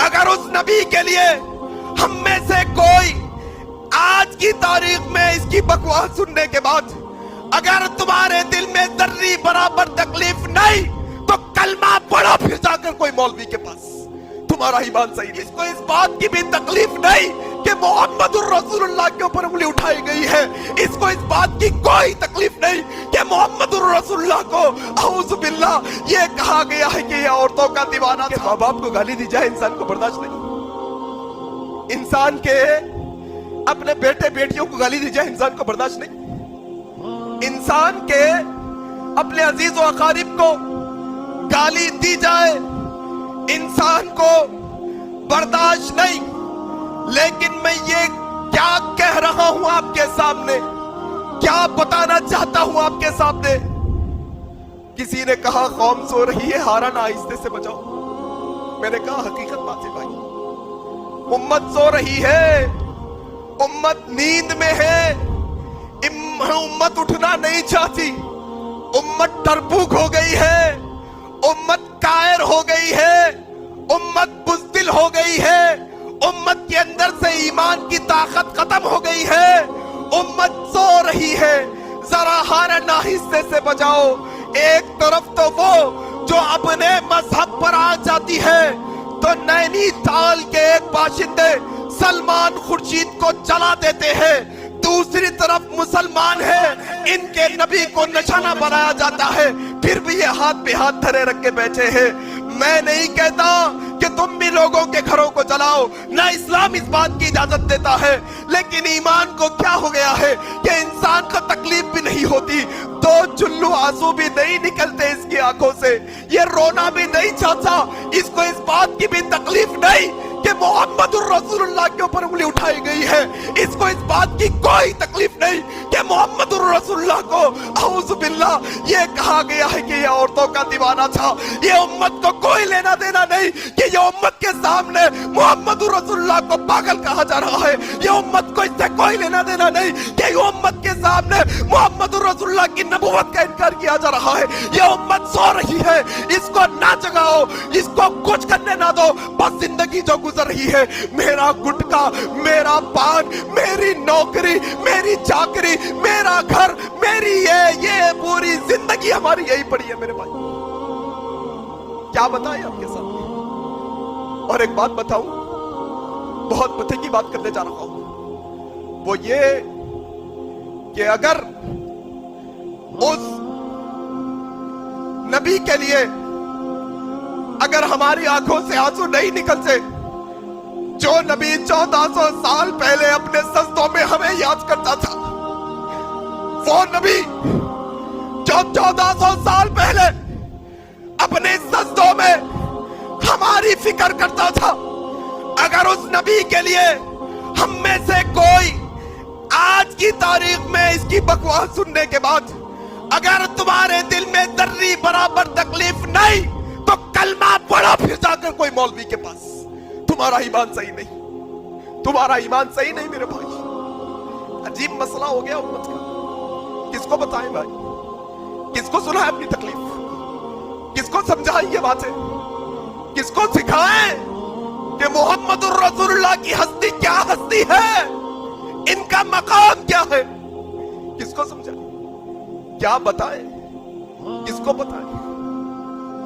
اگر اس نبی کے لیے ہم میں سے کوئی آج کی تاریخ میں اس کی بکواس سننے کے بعد اگر تمہارے دل میں ذرے برابر تکلیف نہیں تو کلمہ پڑھو پھر جا کر کوئی مولوی کے پاس، تمہارا ایمان صحیح نہیں۔ اس کو اس بات کی بھی تکلیف نہیں کہ محمد الرسول اللہ کے اوپر انگلی اٹھائی گئی ہے، اس کو اس بات کی کوئی تکلیف نہیں کہ محمد الرسول اللہ کو اعوذ باللہ یہ کہا گیا ہے کہ یہ عورتوں کا دیوانہ تھا۔ ماں باپ کو گالی دی جائے انسان کو برداشت نہیں، انسان کے اپنے بیٹے بیٹیوں کو گالی دی جائے انسان کو برداشت نہیں، انسان کے اپنے عزیز و اقارب کو گالی دی جائے انسان کو برداشت نہیں۔ لیکن میں یہ کیا کہہ رہا ہوں آپ کے سامنے، کیا بتانا چاہتا ہوں آپ کے سامنے؟ کسی نے کہا قوم سو رہی ہے ہارن آہستہ سے بجاؤ، میں نے کہا حقیقت بات ہے بھائی، امت سو رہی ہے، امت نیند میں ہے، امت اٹھنا نہیں چاہتی، امت ڈرپوک ہو گئی ہے، امت کائر ہو گئی ہے، امت بزدل ہو گئی ہے، امت کے اندر سے ایمان کی طاقت ختم ہو گئی ہے، امت سو رہی ہے۔ ذرا ہارن آہستہ سے بجاؤ۔ ایک طرف تو وہ جو اپنے مذہب پر آ جاتی ہے تو نینی تال کے ایک باشندے سلمان خورشید کو جلا دیتے ہیں، دوسری طرف مسلمان ہیں، ان کے نبی کو نشانہ بنایا جاتا ہے، پھر بھی یہ ہاتھ پہ ہاتھ دھرے رکھ کے بیٹھے ہیں۔ میں نہیں کہتا کہ تم بھی لوگوں کے گھروں کو جلاؤ، نہ اسلام اس بات کی اجازت دیتا ہے، لیکن ایمان کو کیا ہو گیا ہے کہ انسان کو تکلیف بھی نہیں ہوتی، دو چلو آنسو بھی نہیں نکلتے اس کی آنکھوں سے، یہ رونا بھی نہیں چاہتا، اس کو اس بات کی بھی تکلیف نہیں کہ محمد الرسول اللہ کے اوپر انگلی اٹھائی گئی ہے، اس کو اس بات کی کوئی تکلیف نہیں کہ محمد الرسول اللہ کو اعوذ باللہ یہ کہا گیا ہے کہ یہ عورتوں کا دیوانہ تھا۔ یہ امت کو کوئی لینا دینا نہیں کہ یہ امت کے سامنے محمد الرسول اللہ کو پاگل کہا جا رہا ہے، یہ امت کو اس سے کوئی لینا دینا نہیں کہ یہ امت کے سامنے محمد الرسول اللہ کی نبوت کا انکار کیا جا رہا ہے۔ یہ امت سو رہی ہے، اس کو نہ جگاؤ، اس کو کچھ کرنے نہ دو، بس زندگی جو گزر رہی ہے، میرا گٹکا، میرا پان، میری نوکری، میری چاکری، میرا گھر، میری یہ پوری زندگی ہماری یہی پڑی ہے میرے بھائی، کیا بتائیں آپ کے سامنے؟ اور ایک بات بتاؤں، بہت پتے کی بات کرنے جا رہا ہوں، وہ یہ کہ اگر اس نبی کے لیے اگر ہماری آنکھوں سے آنسو نہیں نکلتے جو نبی 1400 سال پہلے اپنے سجدوں میں ہمیں یاد کرتا تھا، وہ نبی جو 1400 سال پہلے اپنے سجدوں میں ہماری فکر کرتا تھا، اگر اس نبی کے لیے ہم میں سے کوئی آج کی تاریخ میں اس کی بکواس سننے کے بعد اگر تمہارے دل میں ذرے برابر تکلیف نہیں تو کلمہ پڑھو پھر جا کر کوئی مولوی کے پاس، تمہارا ایمان صحیح نہیں، تمہارا ایمان صحیح نہیں میرے بھائی۔ عجیب مسئلہ ہو گیا امت کا، کس کو بتائیں بھائی، کس کو سنائیں اپنی تکلیف، کس کو سمجھائیں یہ باتیں، کس کو سکھائیں کہ محمد الرسول اللہ کی ہستی کیا ہستی ہے، ان کا مقام کیا ہے، کس کو سمجھائیں، کیا بتائیں، کس کو بتائیں؟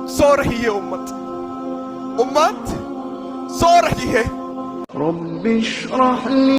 سو رہی ہے امت، امت سو رہی ہے۔ رب اشرح لی